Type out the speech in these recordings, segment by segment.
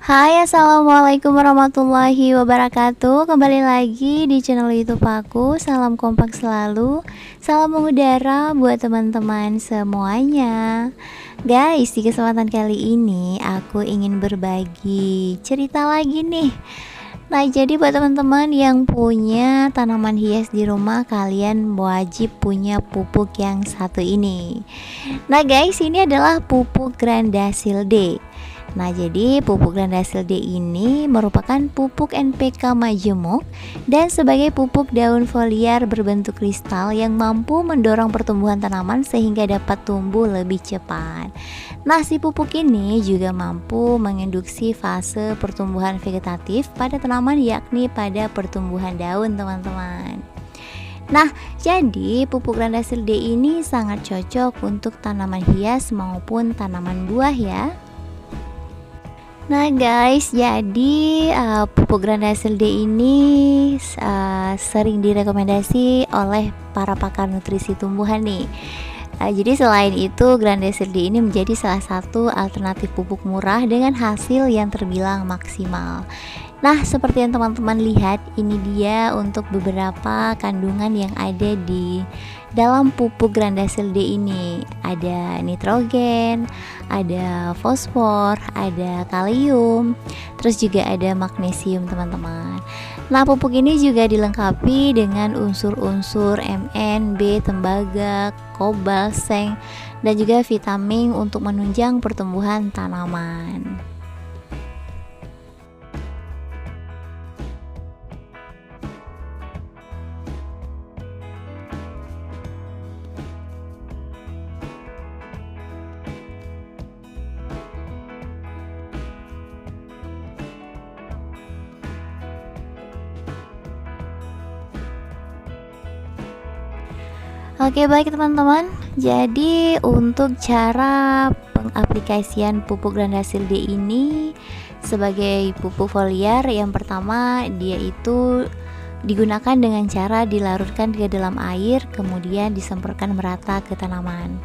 Hai, assalamualaikum warahmatullahi wabarakatuh. Kembali lagi di channel YouTube aku. Salam kompak selalu, salam mengudara buat teman-teman semuanya. Guys, di kesempatan kali ini aku ingin berbagi cerita lagi nih. Nah, jadi buat teman-teman yang punya tanaman hias di rumah, kalian wajib punya pupuk yang satu ini. Nah guys, ini adalah pupuk Grandacil-D. Nah, jadi pupuk Grandacil-D ini merupakan pupuk NPK majemuk dan sebagai pupuk daun foliar berbentuk kristal yang mampu mendorong pertumbuhan tanaman sehingga dapat tumbuh lebih cepat. Nah, si pupuk ini juga mampu menginduksi fase pertumbuhan vegetatif pada tanaman, yakni pada pertumbuhan daun, teman-teman. Nah, jadi pupuk Grandacil-D ini sangat cocok untuk tanaman hias maupun tanaman buah ya. Nah guys, jadi pupuk Grandacil-D ini sering direkomendasi oleh para pakar nutrisi tumbuhan nih. Jadi selain itu, Grandacil-D ini menjadi salah satu alternatif pupuk murah dengan hasil yang terbilang maksimal. Nah, seperti yang teman-teman lihat, ini dia untuk beberapa kandungan yang ada di dalam pupuk Grandacil-D ini. Ada nitrogen, ada fosfor, ada kalium, terus juga ada magnesium, teman-teman. Nah, pupuk ini juga dilengkapi dengan unsur-unsur Mn, B, tembaga, kobalt, seng, dan juga vitamin untuk menunjang pertumbuhan tanaman. Oke, baik teman-teman. Jadi untuk cara pengaplikasian pupuk Grandacil-D ini sebagai pupuk foliar, yang pertama dia itu digunakan dengan cara dilarutkan ke dalam air, kemudian disemprotkan merata ke tanaman.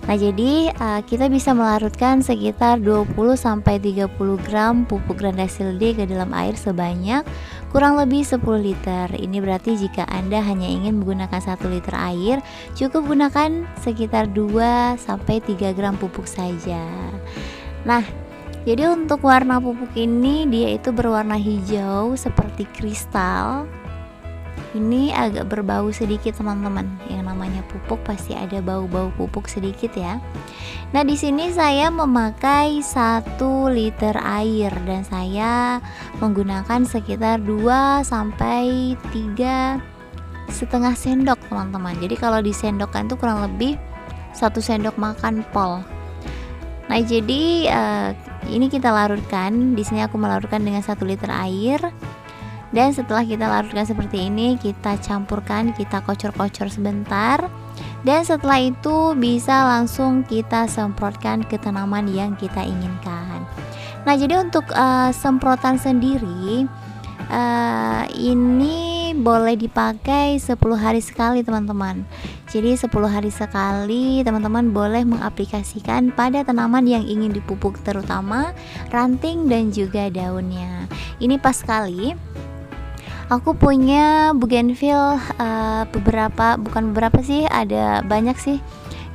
Nah, jadi kita bisa melarutkan sekitar 20-30 gram pupuk Grandacil-D ke dalam air sebanyak kurang lebih 10 liter. Ini berarti jika Anda hanya ingin menggunakan 1 liter air, cukup gunakan sekitar 2-3 gram pupuk saja. Nah, jadi untuk warna pupuk ini dia itu berwarna hijau seperti kristal. Ini agak berbau sedikit, teman-teman. Yang namanya pupuk pasti ada bau-bau pupuk sedikit ya. Nah, di sini saya memakai 1 liter air dan saya menggunakan sekitar 2-3 setengah sendok, teman-teman. Jadi kalau disendokkan itu kurang lebih 1 sendok makan pol. Nah, jadi ini kita larutkan. Di sini aku melarutkan dengan 1 liter air. Dan setelah kita larutkan seperti ini, kita campurkan, kita kocor-kocor sebentar. Dan setelah itu bisa langsung kita semprotkan ke tanaman yang kita inginkan. Nah, jadi untuk semprotan sendiri ini boleh dipakai 10 hari sekali, teman-teman. Jadi 10 hari sekali teman-teman boleh mengaplikasikan pada tanaman yang ingin dipupuk, terutama ranting dan juga daunnya. Ini pas sekali. Aku punya bougainville ada banyak sih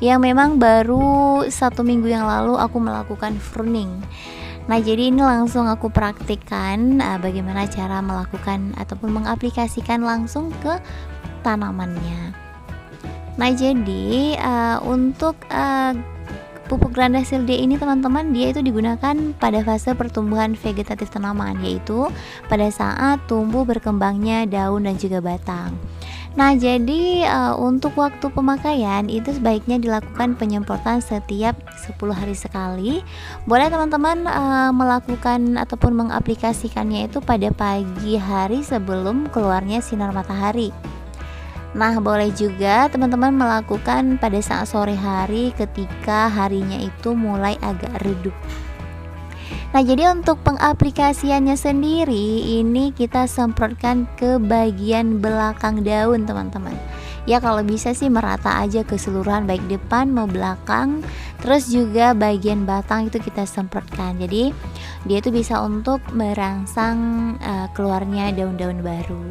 yang memang baru 1 minggu yang lalu aku melakukan pruning. Nah, jadi ini langsung aku praktikkan bagaimana cara melakukan ataupun mengaplikasikan langsung ke tanamannya. Nah, jadi untuk pupuk Grandacil-D ini, teman-teman, dia itu digunakan pada fase pertumbuhan vegetatif tanaman, yaitu pada saat tumbuh berkembangnya daun dan juga batang. Nah, jadi untuk waktu pemakaian itu sebaiknya dilakukan penyemprotan setiap 10 hari sekali. Boleh teman-teman melakukan ataupun mengaplikasikannya itu pada pagi hari sebelum keluarnya sinar matahari. Nah, boleh juga teman-teman melakukan pada saat sore hari ketika harinya itu mulai agak redup. Nah, jadi untuk pengaplikasiannya sendiri ini kita semprotkan ke bagian belakang daun, teman-teman. Ya, kalau bisa sih merata aja keseluruhan, baik depan mau belakang, Terus juga bagian batang itu kita semprotkan. Jadi dia itu bisa untuk merangsang keluarnya daun-daun baru.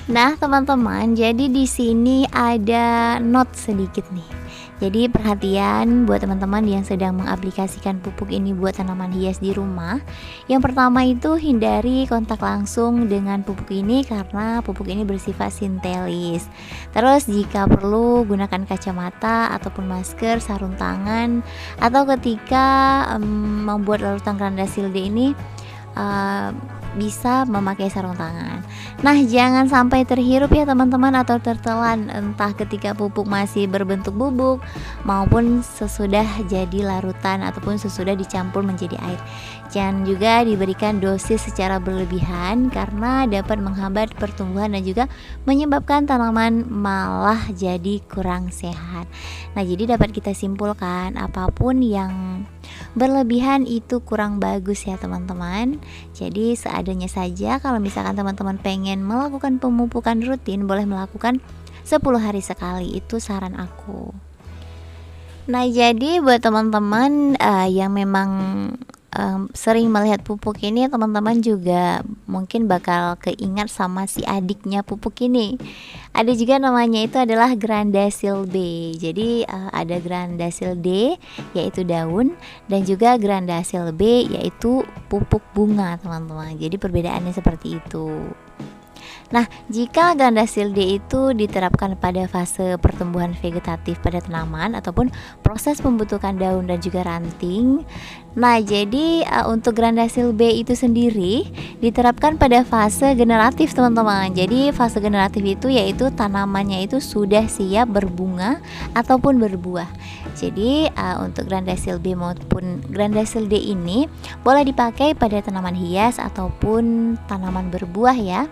Nah, teman-teman, jadi di sini ada note sedikit nih. Jadi perhatian buat teman-teman yang sedang mengaplikasikan pupuk ini buat tanaman hias di rumah. Yang pertama itu hindari kontak langsung dengan pupuk ini karena pupuk ini bersifat sintetis. Terus jika perlu gunakan kacamata ataupun masker, sarung tangan, atau ketika membuat larutan Grandasilde ini bisa memakai sarung tangan. Nah, jangan sampai terhirup ya teman-teman atau tertelan, entah ketika pupuk masih berbentuk bubuk maupun sesudah jadi larutan ataupun sesudah dicampur menjadi air. Jangan juga diberikan dosis secara berlebihan karena dapat menghambat pertumbuhan dan juga menyebabkan tanaman malah jadi kurang sehat. Nah, jadi dapat kita simpulkan apapun yang berlebihan itu kurang bagus ya teman-teman. Jadi seadanya saja. Kalau misalkan teman-teman pengen melakukan pemupukan rutin, boleh melakukan 10 hari sekali, itu saran aku. Nah, jadi buat teman-teman yang memang sering melihat pupuk ini, teman-teman juga mungkin bakal keingat sama si adiknya pupuk ini. Ada juga namanya itu adalah Grandasilbe. Jadi ada Grandasilde yaitu daun dan juga Grandasilbe yaitu pupuk bunga, teman-teman. Jadi perbedaannya seperti itu. Nah, jika Grandasilde itu diterapkan pada fase pertumbuhan vegetatif pada tanaman ataupun proses pembentukan daun dan juga ranting. Nah, jadi untuk Grandasilbe itu sendiri diterapkan pada fase generatif, teman-teman. Jadi fase generatif itu yaitu tanamannya itu sudah siap berbunga ataupun berbuah. Jadi untuk Grandasilbe maupun Grandasilde ini boleh dipakai pada tanaman hias ataupun tanaman berbuah ya.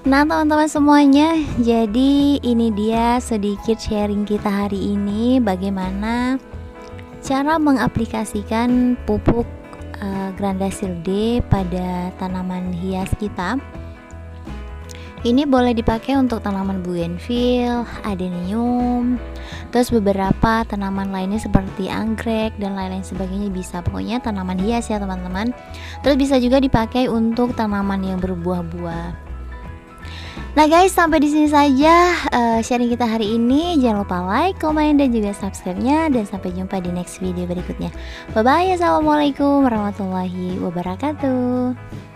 Nah, teman-teman semuanya, jadi ini dia sedikit sharing kita hari ini bagaimana cara mengaplikasikan pupuk Grandasilde pada tanaman hias kita. Ini boleh dipakai untuk tanaman bougainville, adenium, terus beberapa tanaman lainnya seperti anggrek dan lain-lain sebagainya bisa. Pokoknya tanaman hias ya teman-teman. Terus bisa juga dipakai untuk tanaman yang berbuah-buah. Nah guys, sampai di sini saja sharing kita hari ini. Jangan lupa like, komen, dan juga subscribe-nya. Dan sampai jumpa di next video berikutnya. Bye bye. Assalamualaikum warahmatullahi wabarakatuh.